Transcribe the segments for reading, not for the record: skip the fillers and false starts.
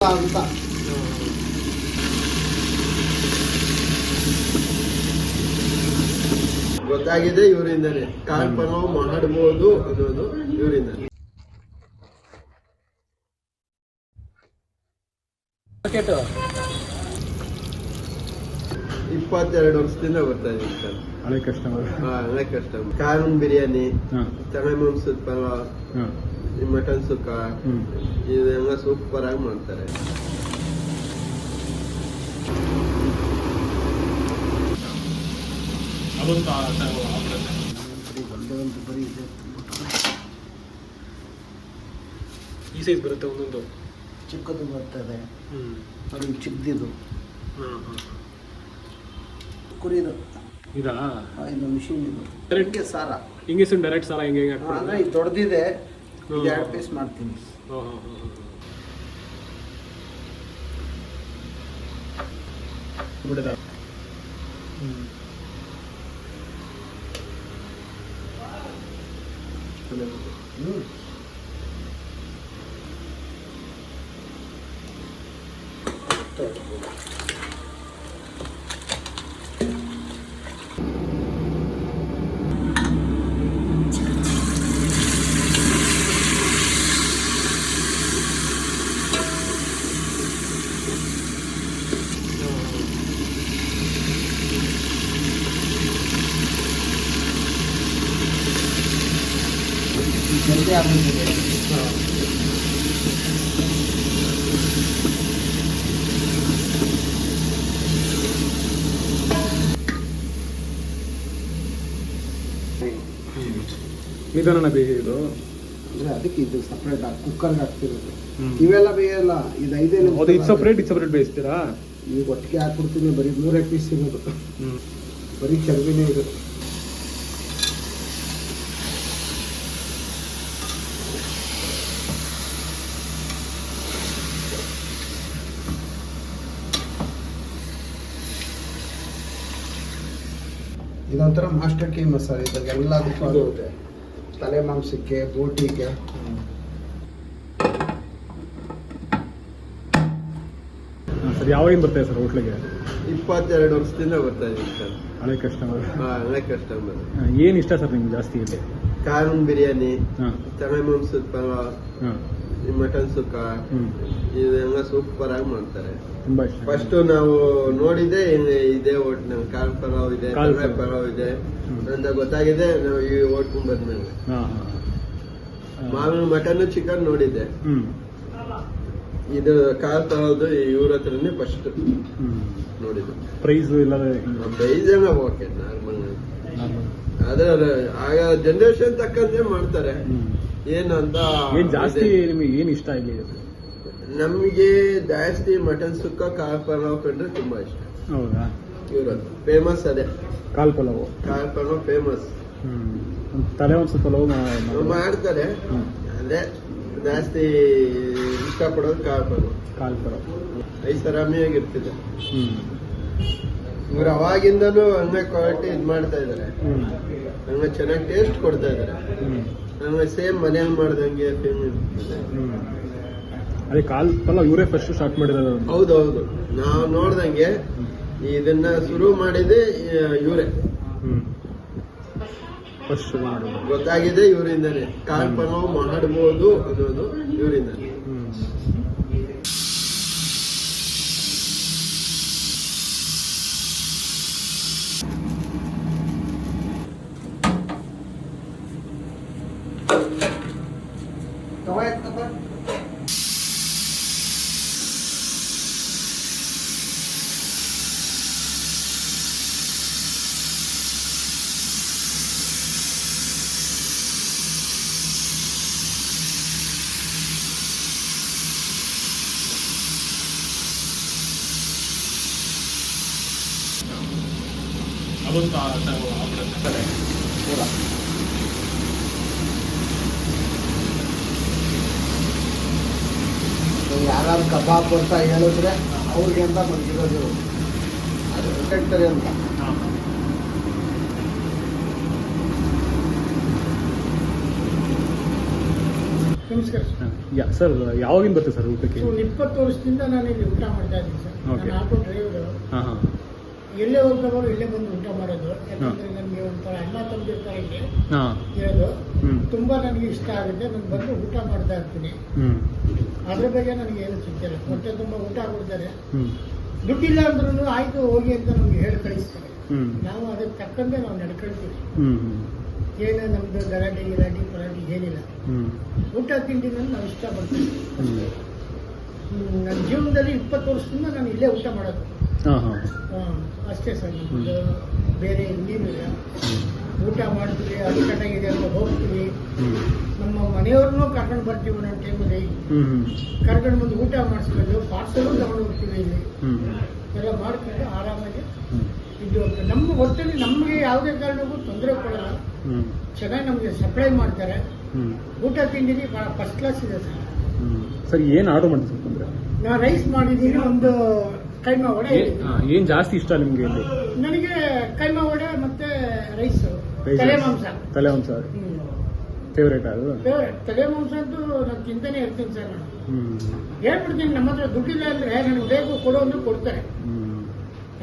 ಅಂತ ಗೊತ್ತಾಗಿದೆ ಇವರಿಂದನೇ. ಕಾಲ್ಪನೋ ಮಾಡಬಹುದು ಅನ್ನೋದು ಇವರಿಂದ. 22 ವರ್ಷದಿಂದ ಬರ್ತಾ ಇದ್ದೀನಿ ಸರ್. ಹಳೆ ಕಸ್ಟಮರ್. ಹಳೆ ಕಸ್ಟಮರ್. ಕಾರನ್ ಬಿರಿಯಾನಿ, ಚಮೆ ಮಾಂಸದ ಪಲಾವ್, ಮಟನ್ ಸುಕ್ಕ, ಇದೆಲ್ಲ ಸೂಪರ್ ಆಗಿ ಮಾಡ್ತಾರೆ. ಈ ಸೈಜ್ ಬರುತ್ತೆ ಒಂದೊಂದು. ಚಿಕ್ಕದು ಬರ್ತದೆ, ಅದು ಚಿಕ್ಕದಿದು ಕುರಿದು. ಇದಾ? ಇದು ಮಿಷಿನ್. ಇದು ಡೈರೆಕ್ಟ್ ಸಾರ ಹಿಂಗೆ ಡೈರೆಕ್ಟ್ ಸಾಲ ಹಿಂಗೆ ಅಂದರೆ ಇದು ದೊಡ್ಡದಿದೆ, 2 ಪೀಸ್ ಮಾಡ್ತೀನಿ. ಬಿಡದ ಜಲ್ದಿ ಆಗೋದಿದೆ. ನಿಧಾನ ಬೇಯಿದು ಅಂದರೆ ಅದಕ್ಕೆ ಇದು ಸಪ್ರೇಟ್ ಕುಕ್ಕರ್ಗೆ ಹಾಕ್ತಿರೋದು. ಇವೆಲ್ಲ ಬೇಯಲ್ಲ. ಇದು 5 ನಿಮಿಷ. ಇದು ಸಪ್ರೇಟ್ ಬೇಯಿಸ್ತೀರಾ? ಈಗ ಒಟ್ಟಿಗೆ ಹಾಕ್ಬಿಡ್ತೀನಿ. ಬರೀ 3 ಪೀಸ್ ಇರೋದು, ಬರೀ ಚರ್ಬಿನೇ ಇದು. ಇದೊಂಥರ ಮಾಸ್ಟರ್ ಕೀ ಮಸಾಲೆ. ಇದೆಲ್ಲದಕ್ಕೂ ಆಗುತ್ತೆ. ತಲೆ ಮಾಂಸಕ್ಕೆ, ಬೋಟಿಗೆ. ಸರ್ ಯಾವಾಗಿಂದ ಬರ್ತಾ ಸರ್ ಹೋಟ್ಲಿಗೆ? 22 ವರ್ಷದಿಂದ ಬರ್ತಾ ಇದ್ದೀನಿ ಸರ್. ಹಳೆ ಕಸ್ಟಮರ್. ಹಳೆ ಕಸ್ಟಮರ್. ಏನು ಇಷ್ಟ ಸರ್ ನಿಮ್ಗೆ ಜಾಸ್ತಿ ಇಲ್ಲಿ? ಕಾರನ್ ಬಿರಿಯಾನಿ, ಚಮೆ ಮಾಂಸದ ಪಲಾವ್, ಮಟನ್ ಸುಕ್ಕ, ಇದೆಲ್ಲ ಸೂಪರ್ ಆಗಿ ಮಾಡ್ತಾರೆ. ತುಂಬಾ ಇಷ್ಟ. ಫಸ್ಟ್ ನಾವು ನೋಡಿದೆ ಇದೇ ಹೋಟ್ಲ್, ಕಾಲ್ ಪಲಾವ್ ಇದೆ, ಚಮೆ ಪಲಾವ್ ಇದೆ ಅಂತ ಗೊತ್ತಾಗಿದೆ. ನಾವು ಈ ಹೋಟ್ಲ್ ಬಂದ್ಮೇಲೆ ಮಾಮೂಲು ಮಟನ್ ಚಿಕನ್ ನೋಡಿದ್ದೆ. ಇದು ಕಾಲ್ ಪಲಾವ್ದು ಇವ್ರ ಹತ್ರನೇ ಫಸ್ಟ್ ನೋಡಿದ್ದು. ಪ್ರೈಸ್ ಇಲ್ಲ? ಪ್ರೈಸ್ ಎಲ್ಲ ಓಕೆ, ನಾರ್ಮಲ್. ಆದ್ರೆ ಆಗ ಜನರೇಷನ್ ತಕ್ಕಂತೆ ಮಾಡ್ತಾರೆ. ಏನಂತ ಜಾಸ್ತಿ ನಿಮಗೆ ಏನ್ ಇಷ್ಟ ಇಲ್ಲಿ? ನಮ್ಗೆ ಜಾಸ್ತಿ ಮಟನ್ ಸುಕ್ಕ, ಕಾಲ್ ಪಲಾವ್ ಕಂಡ್ರೆ ತುಂಬಾ ಇಷ್ಟ. ಹೌದಾ? ಇವ್ರದ್ದು ಫೇಮಸ್ ಅದೇ ಕಾಲ್ ಪಲಾವ್. ಕಾಲ್ ಪಲಾವ್ ಫೇಮಸ್. ತಲೆ ಒಂದು ಪಲಾವ್ ಮಾಡ್ತಾರೆ. ಅದೇ ಜಾಸ್ತಿ ಇಷ್ಟಪಡೋದು ಕಾಲ್ ಪಲಾವ್. ಐಷಾರಾಮಿಯಾಗಿರ್ತದೆ. ಇವ್ರು ಅವಾಗಿಂದನೂ ಹಂಗೆ ಕ್ವಾಲಿಟಿ ಇದು ಮಾಡ್ತಾ ಇದಾರೆ. ಹಂಗೆ ಚೆನ್ನಾಗಿ ಟೇಸ್ಟ್ ಕೊಡ್ತಾ ಇದಾರೆ. ಹಂಗೆ ಸೇಮ್ ಮನೇಲಿ ಮಾಡ್ದಂಗೆ ಫೇಮ್ ಇರ್ತದೆ. ಅದೇ ಕಾಲ್ ಪಲಾವ್ ಇವರೇ ಫಸ್ಟ್ ಸ್ಟಾರ್ಟ್ ಮಾಡಿರೋದು? ಹೌದೌದು. ನಾವು ನೋಡ್ದಂಗೆ ಇದನ್ನ ಶುರು ಮಾಡಿದೆ ಇವರೇ. ಫಸ್ಟ್ ಗೊತ್ತಾಗಿದೆ ಇವರಿಂದನೇ. ಕಾಲ್ ಪಲಾವ್ ಮಾಡಬಹುದು ಅನ್ನೋದು ಇವರಿಂದನೇ. ಯಾರು ಕಬಾಬ್ ಅಂತ ಹೇಳಿದ್ರೆ ಅವ್ರಿಗೆ ಅಂತ ಬಂದಿರೋದು. ಅದು ಪ್ರೊಟೆಕ್ಟರಿ ಅಂತ. ನಮಸ್ಕಾರ ಸರ್. ಸರ್ ಯಾವಾಗಿಂದ ಬರ್ತದೆ ಸರ್ ಊಟಕ್ಕೆ? ಒಂದು 20 ವರ್ಷದಿಂದ ನಾನು ಇಲ್ಲಿ ಊಟ ಮಾಡ್ತಾ ಇದ್ದೀನಿ ಸರ್. Okay. ನಾನು ಆಟೋ ಡ್ರೈವರು. ಹಾಂ ಹಾಂ ಎಲ್ಲೇ ಹೋಗ್ತವರು ಇಲ್ಲೇ ಬಂದು ಊಟ ಮಾಡೋದು. ಯಾಕಂದ್ರೆ ನನಗೆ ಒಂಥರ ಅನ್ನ ತಂದಿರ್ತಾ ಇಲ್ಲಿ ಹಾಂ ಇರೋದು ಹ್ಞೂ ತುಂಬಾ ನನಗೆ ಇಷ್ಟ ಆಗುತ್ತೆ. ನಾನು ಬಂದು ಊಟ ಮಾಡ್ತಾ ಇರ್ತೀನಿ. ಹ್ಞೂ ಅದ್ರ ಬಗ್ಗೆ ನನಗೆ ಏನು ಚಿಂತೆ ಇಲ್ಲ. ಹೊಟ್ಟೆ ತುಂಬ ಊಟ ಕೊಡ್ತಾರೆ. ಹ್ಞೂ ದುಡ್ಡಿಲ್ಲ ಅಂದ್ರೂ ಆಯ್ತು ಹೋಗಿ ಅಂತ ನಮ್ಗೆ ಹೇಳಿ ಕಳಿಸ್ತಾರೆ. ಹ್ಞೂ ನಾವು ಅದಕ್ಕೆ ತಕ್ಕಂತೆ ನಾವು ನಡ್ಕೊಳ್ತೀವಿ. ಹ್ಞೂ ಏನು ನಮ್ದು ಗಲಾಟೆ ಪಲಾಟೆ ಏನಿಲ್ಲ. ಹ್ಞೂ ಊಟ ತಿಂಡಿನಲ್ಲಿ ನಾವು ಇಷ್ಟಪಡ್ತೀವಿ. ಹ್ಞೂ ನನ್ನ ಜೀವನದಲ್ಲಿ 20 ವರ್ಷದಿಂದ ನಾನು ಇಲ್ಲೇ ಊಟ ಮಾಡೋದು. ಹಾಂ ಹಾಂ ಅಷ್ಟೇ ಸರ್. ನಮ್ದು ಬೇರೆ ಇನ್ನೇನಿಲ್ಲ. ಊಟ ಮಾಡ್ತೀವಿ, ಅಚ್ಚುಕಟ್ಟಾಗಿದೆ ಅಂತ ಹೋಗ್ತೀವಿ. ಹ್ಞೂ ನಮ್ಮ ಮನೆಯವ್ರನ್ನೂ ಕರ್ಕೊಂಡು ಬರ್ತೀವಿ ಒಂದೊಂದು ಟೈಮಲ್ಲಿ. ಹ್ಞೂ ಹ್ಞೂ ಕರ್ಕೊಂಡು ಬಂದು ಊಟ ಮಾಡಿಸ್ಕೊಂಡು ಪಾರ್ಸಲು ತಗೊಂಡು ಹೋಗ್ತೀವಿ. ಇಲ್ಲಿ ಹ್ಞೂ ಎಲ್ಲ ಮಾಡ್ಕೊಂಡು ಆರಾಮಾಗಿ ಹ್ಞೂ ಇದು ನಮ್ಮ ಒಟ್ಟಲ್ಲಿ ನಮಗೆ ಯಾವುದೇ ಕಾರಣಕ್ಕೂ ತೊಂದರೆ ಕೊಡಲ್ಲ. ಹ್ಞೂ ಚೆನ್ನಾಗಿ ನಮಗೆ ಸಪ್ಲೈ ಮಾಡ್ತಾರೆ. ಹ್ಞೂ ಊಟ ತಿಂಡಿನಿ ಭಾಳ ಫಸ್ಟ್ ಕ್ಲಾಸ್ ಇದೆ ಸರ್. ಹ್ಞೂ ಸರ್ ಏನು ಆರ್ಡರ್ ಮಾಡ್ತೀವಿ ಅಂದರೆ? ನಾನು ರೈಸ್ ಮಾಡಿದ್ದೀನಿ, ಒಂದು ಕೈಮಾ ವಡೆ. ಏನು ಜಾಸ್ತಿ ಇಷ್ಟ ನಿಮಗೆ ಇಲ್ಲಿ? ನನಗೆ ಕೈಮಾ ವಡೆ ಮತ್ತೆ ರೈಸ್, Rice. ತಲೆ ಮಾಂಸ. ತಲೆ ಮಾಂಸ ಫೇವ್ರೇಟ್ ಅದು? ತಲೆ ಮಾಂಸ ಅಂತೂ ನಾನು ತಿಂತಾನೆ ಇರ್ತೀನಿ ಸರ್. ನಾನು ಹ್ಞೂ ಹೇಳ್ಬಿಡ್ತೀನಿ, ನಮ್ಮ ಹತ್ರ ದುಡ್ಡಿಲ್ಲ ಅಂದ್ರೆ ನನಗೆ ಬೇಕು ಕೊಡು ಅಂದ್ರೆ ಕೊಡ್ತಾರೆ. ಹ್ಞೂ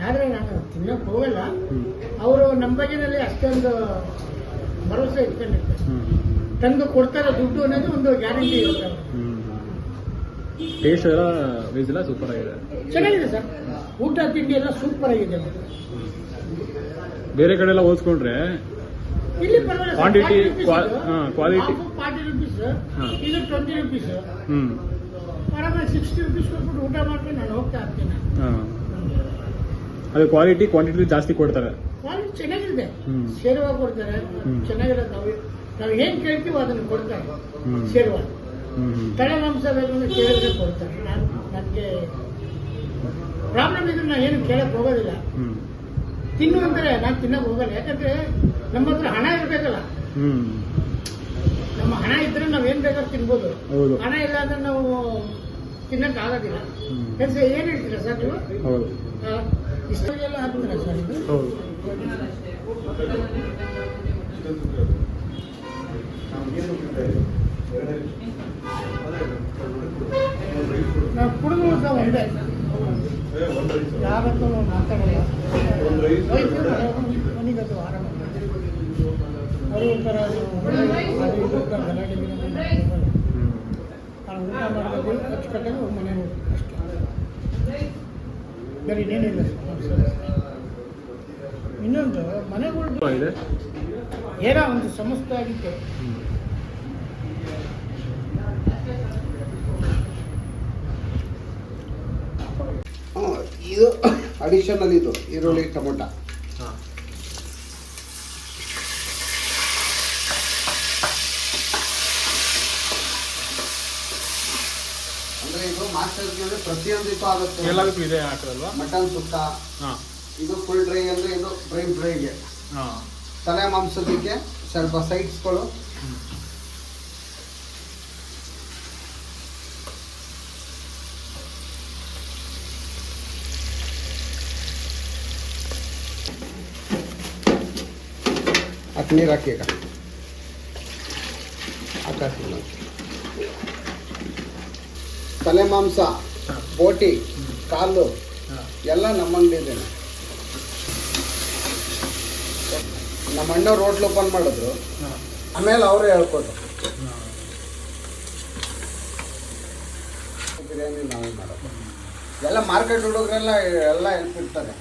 ಆದ್ರೆ ನಾನು ತಿನ್ನಕ್ ಹೋಗಲ್ಲ. ಹ್ಞೂ ಅವರು ನಮ್ಮ ಬಗ್ಗೆನಲ್ಲಿ ಅಷ್ಟೊಂದು ಭರವಸೆ ಇಟ್ಕೊಂಡಿರ್ತಾರೆ. ಹ್ಞೂ ತಂದು ಕೊಡ್ತಾರೆ ದುಡ್ಡು ಅನ್ನೋದು ಒಂದು ಗ್ಯಾರಂಟಿ ಇರುತ್ತೆ. ಹ್ಞೂ ಟೇಸ್ಟ್ ಎಲ್ಲ ವೆಜ್ ಎಲ್ಲ ಸೂಪರ್ ಆಗಿದೆ. ಚೆನ್ನಾಗಿದೆ ಸರ್. ಊಟ ತಿಂಡಿ ಎಲ್ಲ ಸೂಪರ್ ಆಗಿದೆ. ಬೇರೆ ಕಡೆ ಎಲ್ಲ ಹೋಲ್ಸ್ಕೊಂಡ್ರೆ ಇಲ್ಲಿ ಪರವಾಗಿಲ್ಲ. Quantity, quality. 40 rupees, ಹಾ. ಇದು 20 rupees. ಹ್ಞೂ ಆರಾಮಾಗಿ 60 rupees ಕೊಟ್ಬಿಟ್ಟು ಊಟ ಮಾಡ್ಕೊಂಡು ನಾನು ಹೋಗ್ತಾ ಇರ್ತೀನಿ. ಹಾಂ ಅದು ಕ್ವಾಲಿಟಿ ಕ್ವಾಂಟಿಟಿ ಜಾಸ್ತಿ ಕೊಡ್ತಾರೆ. ಕ್ವಾಲಿಟಿ ಚೆನ್ನಾಗಿದೆ. ಹ್ಮ್. ಶೇರ್ವಾ ಕೊಡ್ತಾರೆ. ಹ್ಮ್. ಚೆನ್ನಾಗಿರೋದು. ನಾವು ಏನ್ ಕೇಳ್ತೀವೋ ಅದನ್ನು ಕೊಡ್ತಾರೆ. ಹ್ಮ್. ಶೇರ್ವಾ ಹ್ಞೂ ಹ್ಞೂ ತಲೆ ಮಾಂಸ ಬೇಕಂದ್ರೆ ಕೇಳಿದ್ರೆ ಕೊಡ್ತಾರೆ. ನನಗೆ ಪ್ರಾಬ್ಲಮ್ ಇದ್ರೆ ನಾನು ಏನು ಕೇಳಕ್ ಹೋಗೋದಿಲ್ಲ. ಹ್ಞೂ ತಿನ್ನು ಅಂದ್ರೆ ನಾನು ತಿನ್ನಕ್ ಹೋಗಲ್ಲ. ಯಾಕಂದ್ರೆ ನಮ್ಮ ಹತ್ರ ಹಣ ಇರ್ಬೇಕಲ್ಲ. ಹ್ಞೂ ನಮ್ಮ ಹಣ ಇದ್ರೆ ನಾವ್ ಏನ್ ಬೇಕಾದ್ರೂ ತಿನ್ಬೋದು. ಹೌದು. ಹಣ ಇಲ್ಲ ಅಂದ್ರೆ ನಾವು ತಿನ್ನಕ್ ಆಗೋದಿಲ್ಲ. ಹ್ಞೂ ಏನ್ ಹೇಳ್ತೀರಾ ಸರ್ ನೀವು? ಹೌದು ಇಷ್ಟೆಲ್ಲ ಹಾಕ್ತೀರಾ ಸರ್ ಇದು? ಹೌದು. ನಾವು ಕುಡಿದು ಸಹ ಒಂದೇ. ಯಾರತ್ತೂ ಮಾತಾಡಲ್ಲ. ಮನೆಗದು ಆರಾಮ. ಅವರು ಒಂಥರ ಗಲಾಟೆ ನಾನು ಊಟ ಮಾಡೋದು ಅಚ್ಚುಕಟ್ಟಾಗಿ ಒಂದು ಮನೆ ಅಷ್ಟೇ. ಬೇರೆ ಇನ್ನೇನಿಲ್ಲ ಸರ್. ಇನ್ನೊಂದು ಮನೆಗಳು ಇದೆ. ಏನೋ ಒಂದು ಸಮಸ್ಯೆ ಆಗಿತ್ತು. ಇದು ಅಡಿಷನಲ್ ಇದು ಈರುಳ್ಳಿ ಟೊಮೊಟ. ಅಂದ್ರೆ ಇದು ಮಾಸ್ಟರ್ಗೆ ಅಂದ್ರೆ ಪ್ರತಿಯೊಂದಕ್ಕೂ ಆಗುತ್ತೆ. ಎಲ್ಲದಕ್ಕೂ ಇದೆ ಹಾಕೋದಲ್ವಾ? ಮಟನ್ ಸುಕ್ಕ, ಹಾಂ ಇದು ಫುಲ್ ಡ್ರೈ ಅಂದ್ರೆ ಇದು ಡ್ರೈಗೆ. ಹಾಂ ತಲೆ ಮಾಂಸದಕ್ಕೆ ಸ್ವಲ್ಪ ಸೈಡ್ಸ್ಗಳು. ನೀರು ಹಾಕಿ ಈಗ ಹಾಕಿ. ತಲೆ ಮಾಂಸ, ಬೋಟಿ, ಕಾಲು ಎಲ್ಲ ನಮ್ಮ ಅಂಗಡಿದೇನೆ. ನಮ್ಮ ಅಣ್ಣವ್ರು ಹೋಟ್ಲ್ ಓಪನ್ ಮಾಡಿದ್ರು, ಆಮೇಲೆ ಅವರೇ ಹೇಳ್ಕೊಟ್ರು. ಬಿರಿಯಾನಿ ನಾವೇ ಮಾಡೋದು. ಎಲ್ಲ ಮಾರ್ಕೆಟ್ ಹುಡುಗರೆಲ್ಲ ಎಲ್ಲ ಹೇಳ್ತಿರ್ತಾರೆ.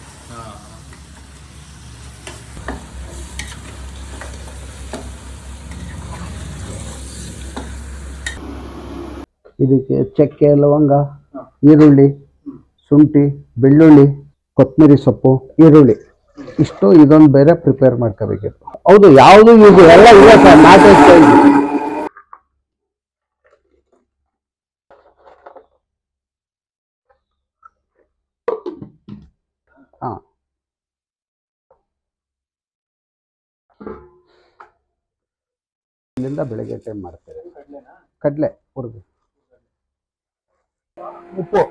ಇದಕ್ಕೆ ಚಕ್ಕೆ, ಲವಂಗ, ಈರುಳ್ಳಿ, ಶುಂಠಿ, ಬೆಳ್ಳುಳ್ಳಿ, ಕೊತ್ತಂಬರಿ ಸೊಪ್ಪು, ಈರುಳ್ಳಿ ಇಷ್ಟು ಇದೊಂದು ಬೇರೆ ಪ್ರಿಪೇರ್ ಮಾಡ್ಕೋಬೇಕಿತ್ತು. ಹೌದು, ಯಾವುದು ಇದು ಎಲ್ಲ ಇದೆ ಸರ್. ನಾಟಿ ಸ್ಟೈಲ್. ಹಾಂ ಇಲ್ಲಿಂದ ಬೆಳಗ್ಗೆ ಟೈಮ್ ಮಾಡ್ತೇವೆ. ಕಡಲೆ ಹುರಿದು, ಉಪ್ಪು,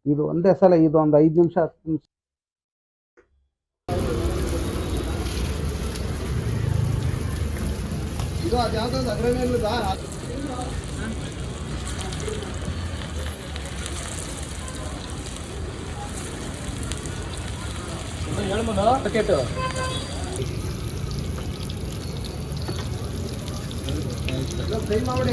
ಇದು ಒಂದೇ ಸಲ ಇದು ಒಂದು 5 ನಿಮಿಷ 10 ನಿಮಿಷ ಇದು ಅದ್ಯಾವುದೋ ಅಗ್ರಣಿಯಲ್ಲದ ಫ್ರೈ ಮಾಡಿ